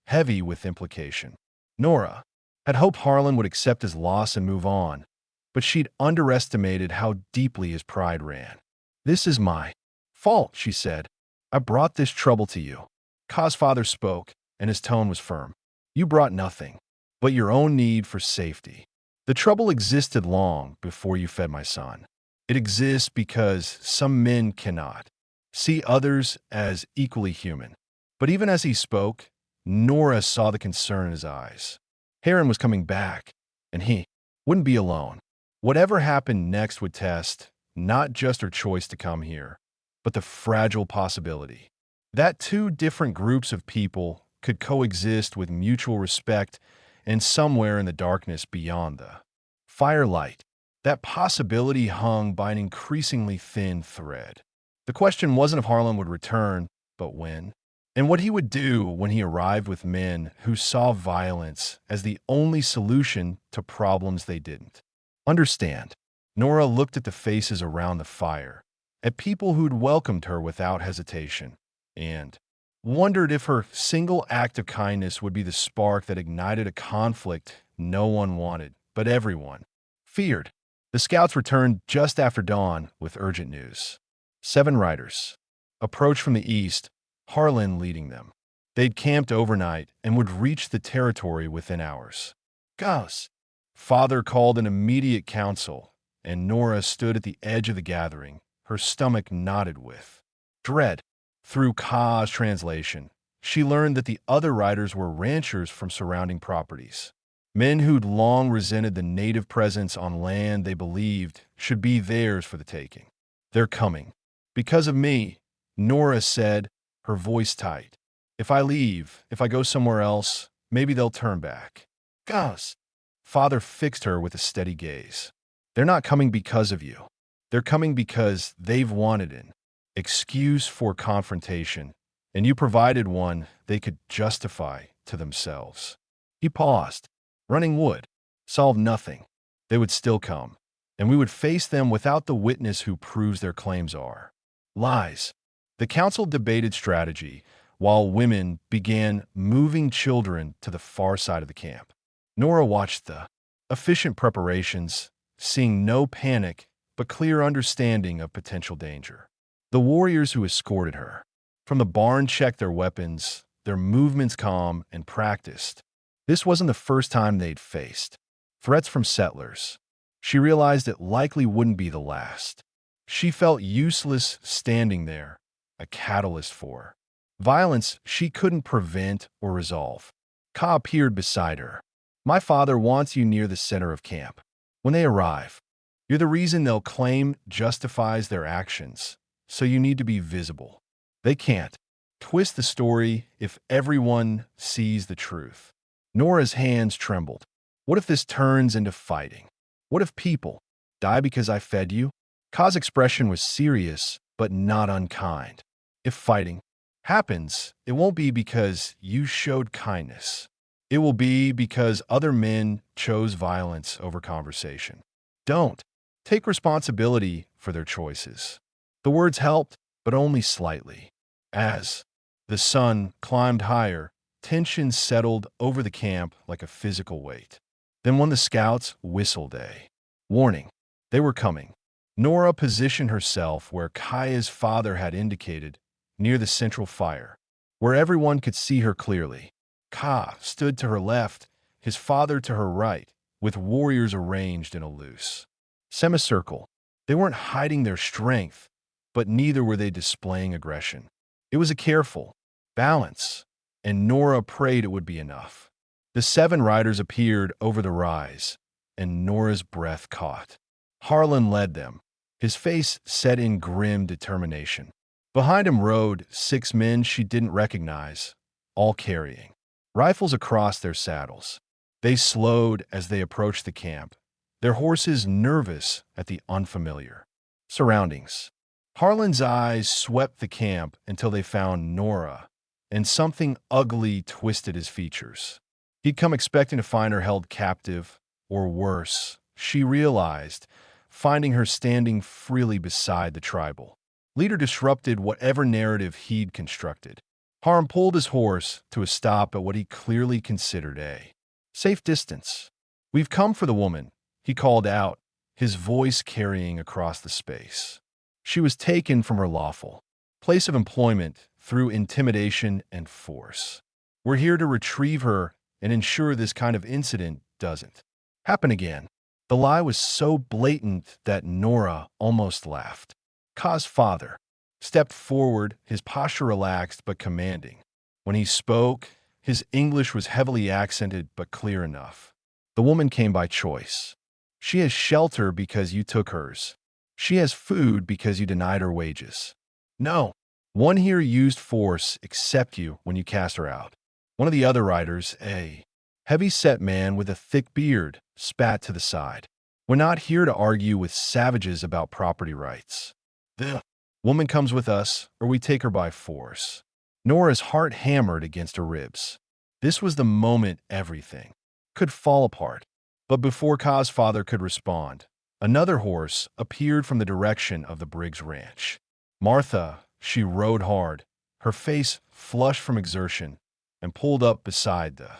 heavy with implication. Nora had hoped Harlan would accept his loss and move on, but she'd underestimated how deeply his pride ran. "This is my fault," she said. "I brought this trouble to you." Ka's father spoke, and his tone was firm. "You brought nothing but your own need for safety. The trouble existed long before you fed my son. It exists because some men cannot see others as equally human." But even as he spoke, Nora saw the concern in his eyes. Heron was coming back, and he wouldn't be alone. Whatever happened next would test not just her choice to come here, but the fragile possibility that two different groups of people could coexist with mutual respect and somewhere in the darkness beyond the firelight. That possibility hung by an increasingly thin thread. The question wasn't if Harlan would return, but when. And what he would do when he arrived with men who saw violence as the only solution to problems they didn't understand. Nora looked at the faces around the fire, at people who'd welcomed her without hesitation, and wondered if her single act of kindness would be the spark that ignited a conflict no one wanted, but everyone feared. The scouts returned just after dawn with urgent news. 7 riders approached from the east, Harlan leading them. They'd camped overnight and would reach the territory within hours. "Gus!" Father called an immediate council, and Nora stood at the edge of the gathering, her stomach knotted with dread. Through Ka's translation, she learned that the other riders were ranchers from surrounding properties. Men who'd long resented the native presence on land they believed should be theirs for the taking. "They're coming. Because of me," Nora said, her voice tight. "If I leave, if I go somewhere else, maybe they'll turn back." "Gus!" Father fixed her with a steady gaze. "They're not coming because of you. They're coming because they've wanted an excuse for confrontation, and you provided one they could justify to themselves." He paused. "Running would solve nothing. They would still come, and we would face them without the witness who proves their claims are lies." The council debated strategy, while women began moving children to the far side of the camp. Nora watched the efficient preparations, seeing no panic but clear understanding of potential danger. The warriors who escorted her from the barn checked their weapons, their movements calm and practiced. This wasn't the first time they'd faced threats from settlers. She realized it likely wouldn't be the last. She felt useless standing there, a catalyst for violence she couldn't prevent or resolve. Ka appeared beside her. "My father wants you near the center of camp. When they arrive, you're the reason they'll claim justifies their actions, so you need to be visible. They can't twist the story if everyone sees the truth." Nora's hands trembled. "What if this turns into fighting? What if people die because I fed you?" Ka's expression was serious, but not unkind. "If fighting happens, it won't be because you showed kindness. It will be because other men chose violence over conversation. Don't take responsibility for their choices." The words helped, but only slightly. As the sun climbed higher, tension settled over the camp like a physical weight. Then when the scouts whistled a warning, they were coming. Nora positioned herself where Kaya's father had indicated, near the central fire, where everyone could see her clearly. Ka stood to her left, his father to her right, with warriors arranged in a loose semicircle. They weren't hiding their strength, but neither were they displaying aggression. It was a careful balance, and Nora prayed it would be enough. The 7 riders appeared over the rise, and Nora's breath caught. Harlan led them, his face set in grim determination. Behind him rode 6 men she didn't recognize, all carrying rifles across their saddles. They slowed as they approached the camp, their horses nervous at the unfamiliar surroundings. Harlan's eyes swept the camp until they found Nora, and something ugly twisted his features. He'd come expecting to find her held captive, or worse, she realized, finding her standing freely beside the tribal leader disrupted whatever narrative he'd constructed. Harm pulled his horse to a stop at what he clearly considered a safe distance. "We've come for the woman," he called out, his voice carrying across the space. She was taken from her lawful place of employment through intimidation and force. "We're here to retrieve her and ensure this kind of incident doesn't happen again." The lie was so blatant that Nora almost laughed. Ka's father stepped forward, his posture relaxed but commanding. When he spoke, his English was heavily accented but clear enough. "The woman came by choice. She has shelter because you took hers. She has food because you denied her wages. No one here used force except you when you cast her out." One of the other riders, a heavy-set man with a thick beard, spat to the side. "We're not here to argue with savages about property rights. The woman comes with us, or we take her by force." Nora's heart hammered against her ribs. This was the moment everything could fall apart. But before Ka's father could respond, another horse appeared from the direction of the Briggs ranch. Martha, she rode hard, her face flushed from exertion, and pulled up beside the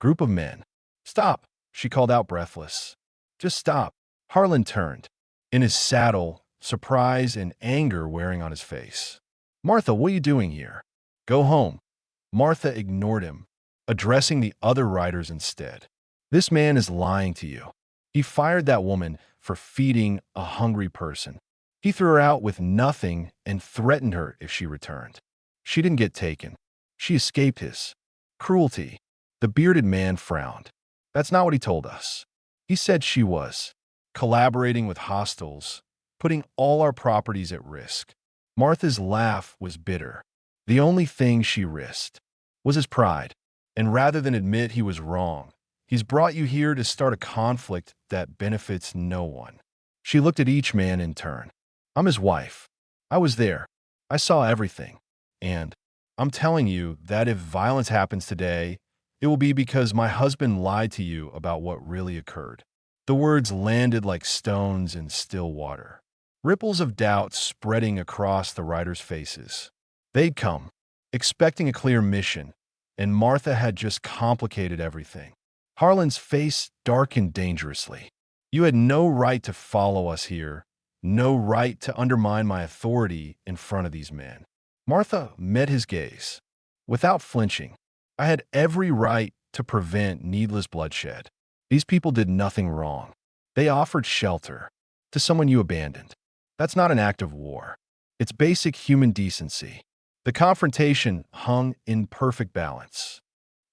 group of men. "Stop," she called out breathless. "Just stop." Harlan turned, in his saddle, surprise and anger wearing on his face. "Martha, what are you doing here? Go home." Martha ignored him, addressing the other riders instead. "This man is lying to you. He fired that woman for feeding a hungry person. He threw her out with nothing and threatened her if she returned. She didn't get taken. She escaped his cruelty." The bearded man frowned. "That's not what he told us. He said she was collaborating with hostiles, putting all our properties at risk." Martha's laugh was bitter. The only thing she risked was his pride. And rather than admit he was wrong, he's brought you here to start a conflict that benefits no one. She looked at each man in turn. "I'm his wife. I was there. I saw everything. And I'm telling you that if violence happens today, it will be because my husband lied to you about what really occurred." The words landed like stones in still water, ripples of doubt spreading across the riders' faces. They'd come, expecting a clear mission, and Martha had just complicated everything. Harlan's face darkened dangerously. "You had no right to follow us here, no right to undermine my authority in front of these men." Martha met his gaze without flinching. "I had every right to prevent needless bloodshed. These people did nothing wrong. They offered shelter to someone you abandoned. That's not an act of war. It's basic human decency." The confrontation hung in perfect balance,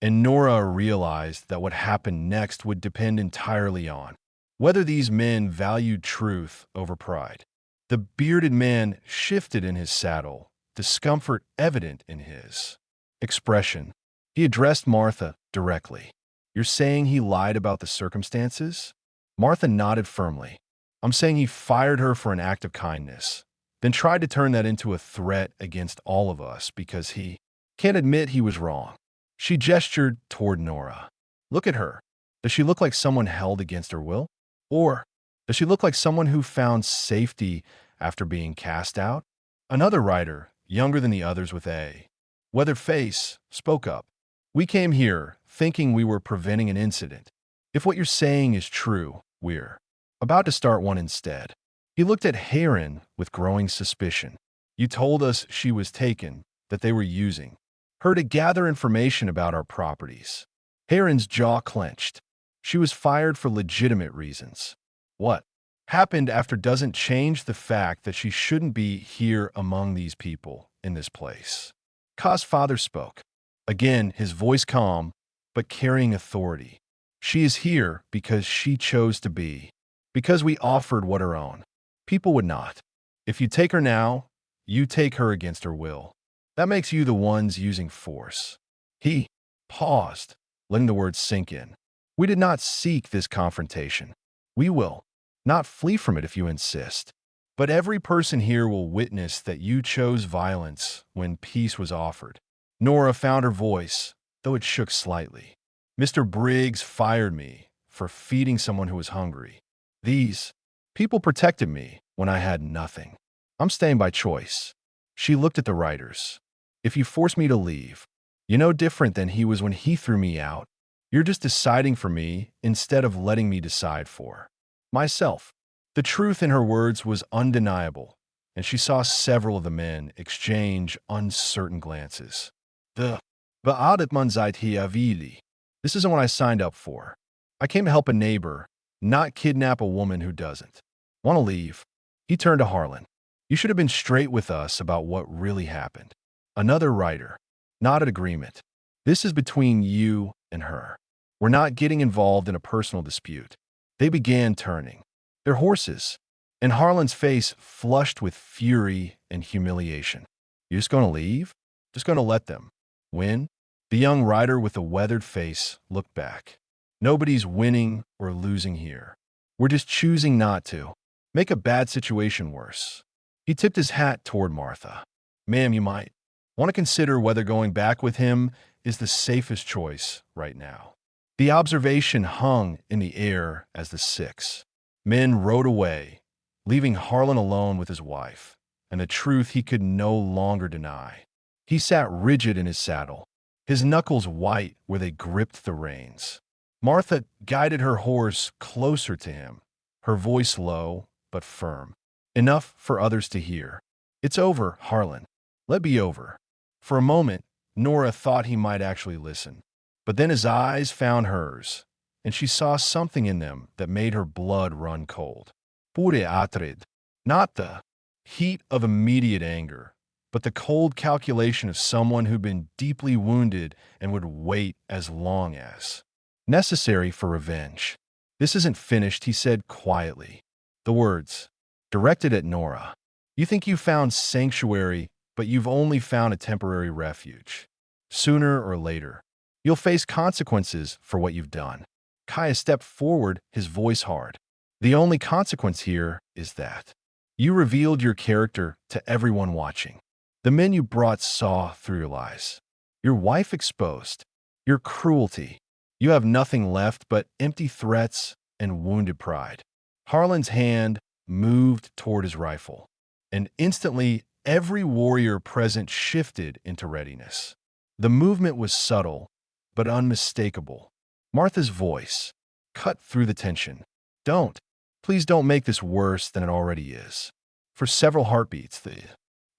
and Nora realized that what happened next would depend entirely on whether these men valued truth over pride. The bearded man shifted in his saddle, discomfort evident in his expression. He addressed Martha directly. "You're saying he lied about the circumstances?" Martha nodded firmly. "I'm saying he fired her for an act of kindness, then tried to turn that into a threat against all of us because he can't admit he was wrong." She gestured toward Nora. "Look at her. Does she look like someone held against her will? Or does she look like someone who found safety after being cast out?" Another rider, younger than the others with a weathered face, spoke up. "We came here thinking we were preventing an incident. If what you're saying is true, we're about to start one instead." He looked at Heron with growing suspicion. You told us she was taken, that they were using her to gather information about our properties. Heron's jaw clenched. She was fired for legitimate reasons. What happened after doesn't change the fact that she shouldn't be here among these people in this place. Ka's father spoke. Again, his voice calm, but carrying authority. She is here because she chose to be, because we offered what her own people would not. If you take her now, you take her against her will. That makes you the ones using force. He paused, letting the words sink in. We did not seek this confrontation. We will not flee from it if you insist. But every person here will witness that you chose violence when peace was offered. Nora found her voice, though it shook slightly. Mr. Briggs fired me for feeding someone who was hungry. These people protected me when I had nothing. I'm staying by choice. She looked at the writers. If you force me to leave, you're no different than he was when he threw me out. You're just deciding for me instead of letting me decide for myself. The truth in her words was undeniable, and she saw several of the men exchange uncertain glances. The Beadet Manzait Hiavili. This isn't what I signed up for. I came to help a neighbor, not kidnap a woman who doesn't want to leave. He turned to Harlan. You should have been straight with us about what really happened. Another writer nodded agreement. This is between you and her. We're not getting involved in a personal dispute. They began turning their horses, and Harlan's face flushed with fury and humiliation. You just going to leave? Just going to let them win? The young rider with the weathered face looked back. Nobody's winning or losing here. We're just choosing not to make a bad situation worse. He tipped his hat toward Martha. Ma'am, you might want to consider whether going back with him is the safest choice right now. The observation hung in the air as the 6 men rode away, leaving Harlan alone with his wife, and the truth he could no longer deny. He sat rigid in his saddle, his knuckles white where they gripped the reins. Martha guided her horse closer to him, her voice low but firm, enough for others to hear. It's over, Harlan. Let be over. For a moment, Nora thought he might actually listen, but then his eyes found hers, and she saw something in them that made her blood run cold. Pure atred. Not the heat of immediate anger, but the cold calculation of someone who'd been deeply wounded and would wait as long as necessary for revenge. This isn't finished, he said quietly. The words, directed at Nora. You think you found sanctuary, but you've only found a temporary refuge. Sooner or later, you'll face consequences for what you've done. Kaya stepped forward, his voice hard. The only consequence here is that you revealed your character to everyone watching. The men you brought saw through your lies. Your wife exposed. Your cruelty. You have nothing left but empty threats and wounded pride. Harlan's hand moved toward his rifle, and instantly every warrior present shifted into readiness. The movement was subtle, but unmistakable. Martha's voice cut through the tension. Please don't make this worse than it already is. For several heartbeats, the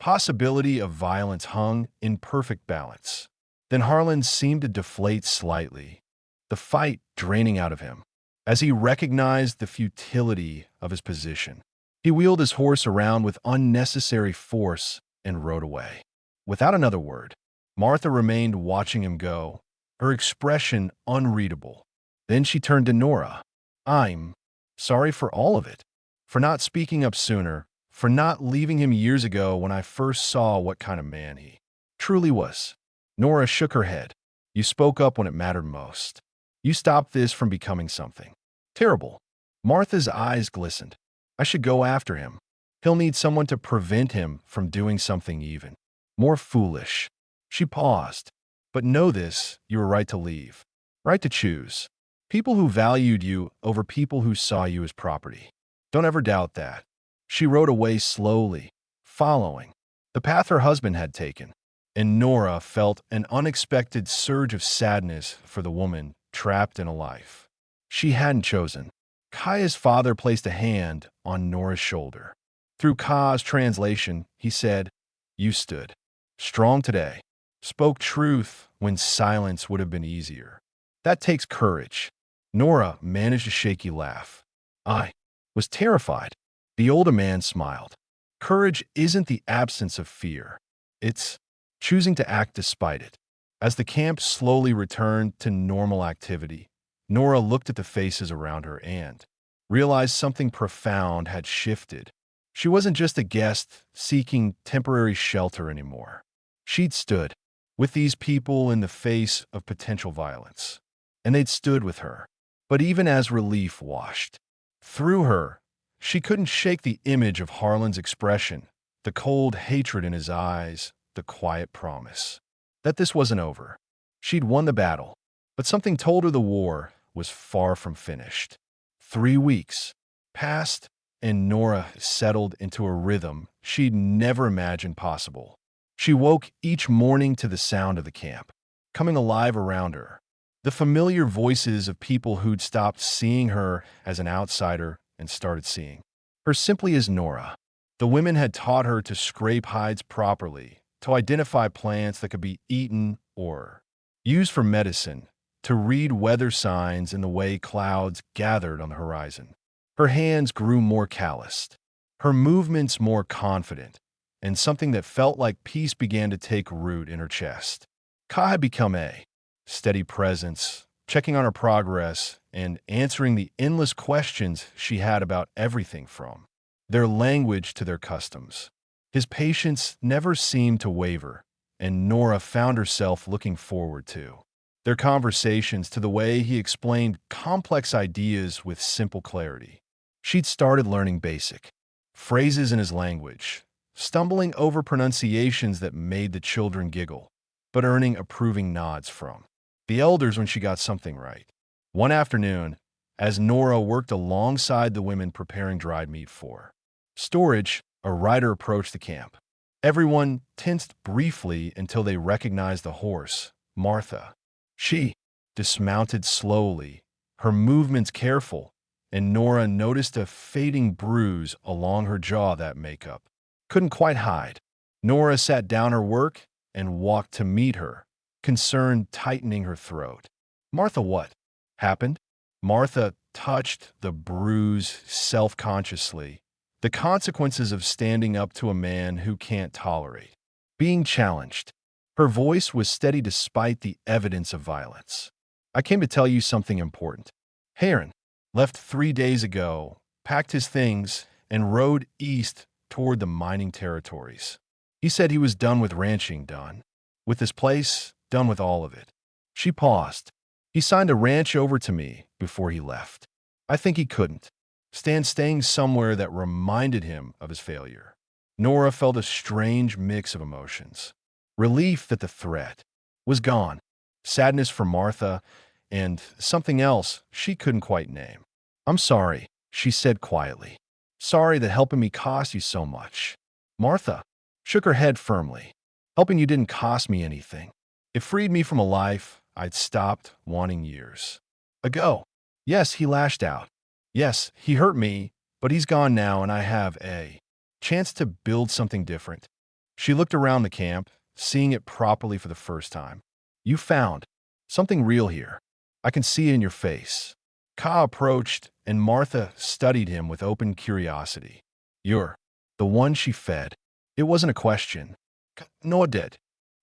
possibility of violence hung in perfect balance. Then Harlan seemed to deflate slightly, the fight draining out of him. As he recognized the futility of his position, he wheeled his horse around with unnecessary force and rode away. Without another word, Martha remained watching him go, her expression unreadable. Then she turned to Nora. I'm sorry for all of it, for not speaking up sooner, for not leaving him years ago when I first saw what kind of man he truly was. Nora shook her head. You spoke up when it mattered most. You stopped this from becoming something terrible. Martha's eyes glistened. I should go after him. He'll need someone to prevent him from doing something even more foolish. She paused. But know this, you were right to leave. Right to choose. People who valued you over people who saw you as property. Don't ever doubt that. She rode away slowly, following the path her husband had taken, and Nora felt an unexpected surge of sadness for the woman trapped in a life she hadn't chosen. Kaya's father placed a hand on Nora's shoulder. Through Ka's translation, he said, "You stood strong today, spoke truth when silence would have been easier. That takes courage." Nora managed a shaky laugh. "I was terrified." The older man smiled. "Courage isn't the absence of fear. It's choosing to act despite it." As the camp slowly returned to normal activity, Nora looked at the faces around her and realized something profound had shifted. She wasn't just a guest seeking temporary shelter anymore. She'd stood with these people in the face of potential violence, and they'd stood with her. But even as relief washed through her, she couldn't shake the image of Harlan's expression, the cold hatred in his eyes, the quiet promise that this wasn't over. She'd won the battle, but something told her the war was far from finished. 3 weeks passed, and Nora settled into a rhythm she'd never imagined possible. She woke each morning to the sound of the camp, coming alive around her. The familiar voices of people who'd stopped seeing her as an outsider and started seeing her simply as Nora. The women had taught her to scrape hides properly, to identify plants that could be eaten or used for medicine, to read weather signs in the way clouds gathered on the horizon. Her hands grew more calloused, her movements more confident, and something that felt like peace began to take root in her chest. Ka had become a steady presence, checking on her progress and answering the endless questions she had about everything from their language to their customs. His patience never seemed to waver, and Nora found herself looking forward to their conversations, to the way he explained complex ideas with simple clarity. She'd started learning basic phrases in his language, stumbling over pronunciations that made the children giggle, but earning approving nods from the elders when she got something right. One afternoon, as Nora worked alongside the women preparing dried meat for storage, a rider approached the camp. Everyone tensed briefly until they recognized the horse, Martha. She dismounted slowly, her movements careful, and Nora noticed a fading bruise along her jaw that makeup couldn't quite hide. Nora sat down her work and walked to meet her, concern tightening her throat. "Martha, what happened?" Martha touched the bruise self-consciously. The consequences of standing up to a man who can't tolerate being challenged. Her voice was steady despite the evidence of violence. "I came to tell you something important. Heron left 3 days ago, packed his things, and rode east toward the mining territories. He said he was done with ranching, done with this place, done with all of it." She paused. "He signed a ranch over to me before he left. I think he couldn't stand staying somewhere that reminded him of his failure." Nora felt a strange mix of emotions. Relief that the threat was gone, sadness for Martha, and something else she couldn't quite name. "I'm sorry," she said quietly. "Sorry that helping me cost you so much." Martha shook her head firmly. "Helping you didn't cost me anything. It freed me from a life I'd stopped wanting years ago." "Yes," he lashed out. "Yes, he hurt me, but he's gone now and I have a chance to build something different." She looked around the camp, seeing it properly for the first time. "You found something real here. I can see it in your face." Ka approached, and Martha studied him with open curiosity. "You're the one she fed." It wasn't a question. Noah did.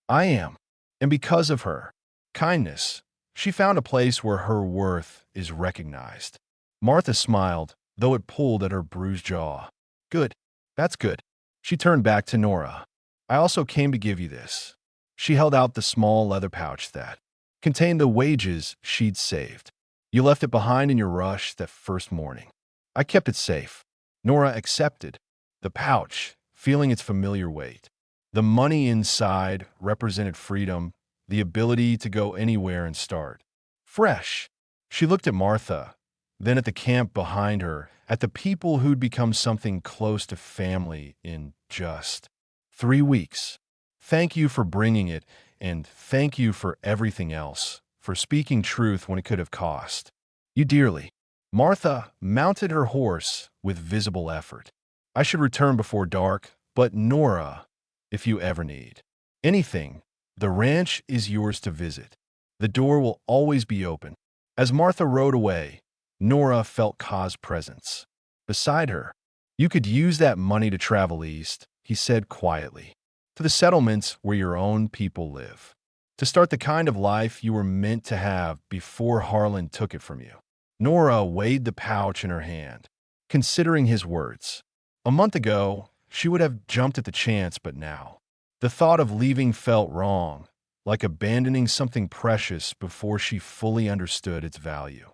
"I am. And because of her kindness, she found a place where her worth is recognized." Martha smiled, though it pulled at her bruised jaw. "Good. That's good." She turned back to Nora. "I also came to give you this." She held out the small leather pouch that contained the wages she'd saved. "You left it behind in your rush that first morning. I kept it safe." Nora accepted the pouch, feeling its familiar weight. The money inside represented freedom, the ability to go anywhere and start fresh. She looked at Martha, then at the camp behind her, at the people who'd become something close to family in just 3 weeks. "Thank you for bringing it, and thank you for everything else, for speaking truth when it could have cost you dearly." Martha mounted her horse with visible effort. I should return before dark, but Nora, if you ever need anything, the ranch is yours to visit. The door will always be open. As Martha rode away, Nora felt Ka's presence. Beside her, you could use that money to travel east, he said quietly, to the settlements where your own people live, to start the kind of life you were meant to have before Harlan took it from you. Nora weighed the pouch in her hand, considering his words. A month ago, she would have jumped at the chance, but now, the thought of leaving felt wrong, like abandoning something precious before she fully understood its value.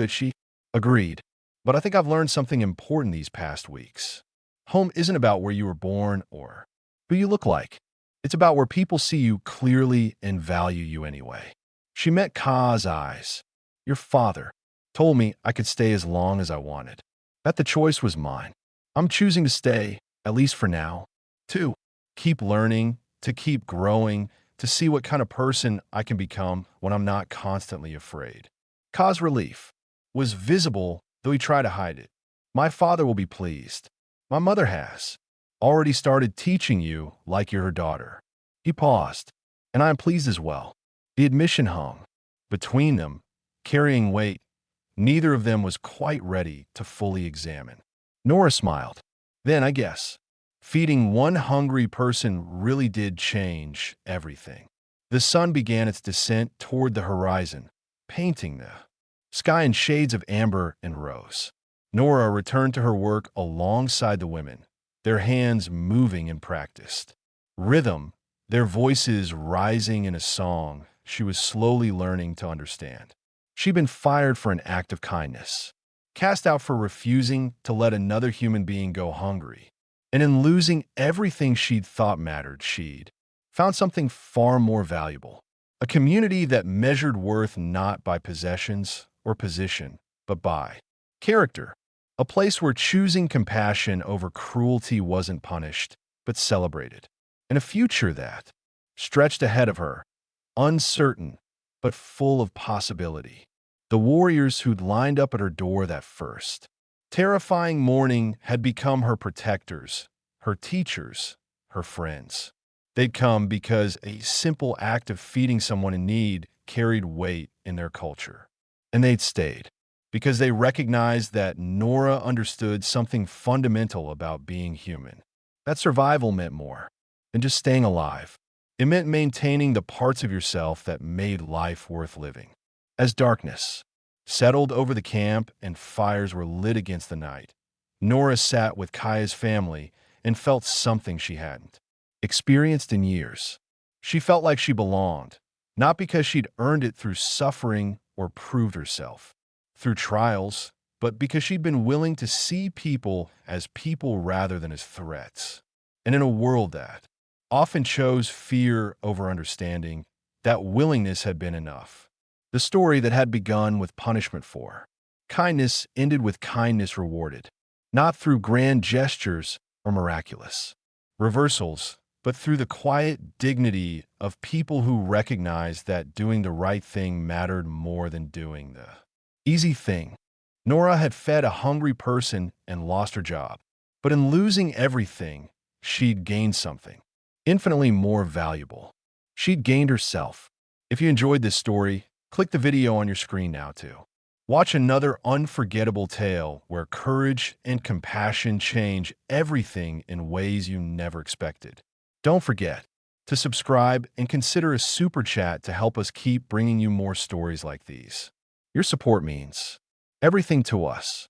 She agreed, but I think I've learned something important these past weeks. Home isn't about where you were born or who you look like. It's about where people see you clearly and value you anyway. She met Ka's eyes. Your father told me I could stay as long as I wanted, that the choice was mine. I'm choosing to stay, at least for now, to keep learning, to keep growing, to see what kind of person I can become when I'm not constantly afraid. Ka's relief was visible, though he tried to hide it. My father will be pleased. My mother has already started teaching you like you're her daughter. He paused, and I am pleased as well. The admission hung between them, carrying weight neither of them was quite ready to fully examine. Nora smiled. Then, I guess, feeding one hungry person really did change everything. The sun began its descent toward the horizon, painting the sky in shades of amber and rose. Nora returned to her work alongside the women, their hands moving in practiced rhythm, their voices rising in a song she was slowly learning to understand. She'd been fired for an act of kindness, cast out for refusing to let another human being go hungry, and in losing everything she'd thought mattered, she'd found something far more valuable, a community that measured worth not by possessions or position, but by character, a place where choosing compassion over cruelty wasn't punished, but celebrated, and a future that stretched ahead of her, uncertain, but full of possibility. The warriors who'd lined up at her door that first terrifying morning had become her protectors, her teachers, her friends. They'd come because a simple act of feeding someone in need carried weight in their culture. And they'd stayed because they recognized that Nora understood something fundamental about being human. That survival meant more than just staying alive. It meant maintaining the parts of yourself that made life worth living. As darkness settled over the camp and fires were lit against the night, Nora sat with Kaya's family and felt something she hadn't experienced in years. She felt like she belonged, not because she'd earned it through suffering or proved herself through trials, but because she'd been willing to see people as people rather than as threats. And in a world that often chose fear over understanding, that willingness had been enough. The story that had begun with punishment for kindness ended with kindness rewarded, not through grand gestures or miraculous reversals, but through the quiet dignity of people who recognized that doing the right thing mattered more than doing the easy thing. Nora had fed a hungry person and lost her job, but in losing everything, she'd gained something infinitely more valuable. She'd gained herself. If you enjoyed this story, click the video on your screen now to watch another unforgettable tale where courage and compassion change everything in ways you never expected. Don't forget to subscribe and consider a super chat to help us keep bringing you more stories like these. Your support means everything to us.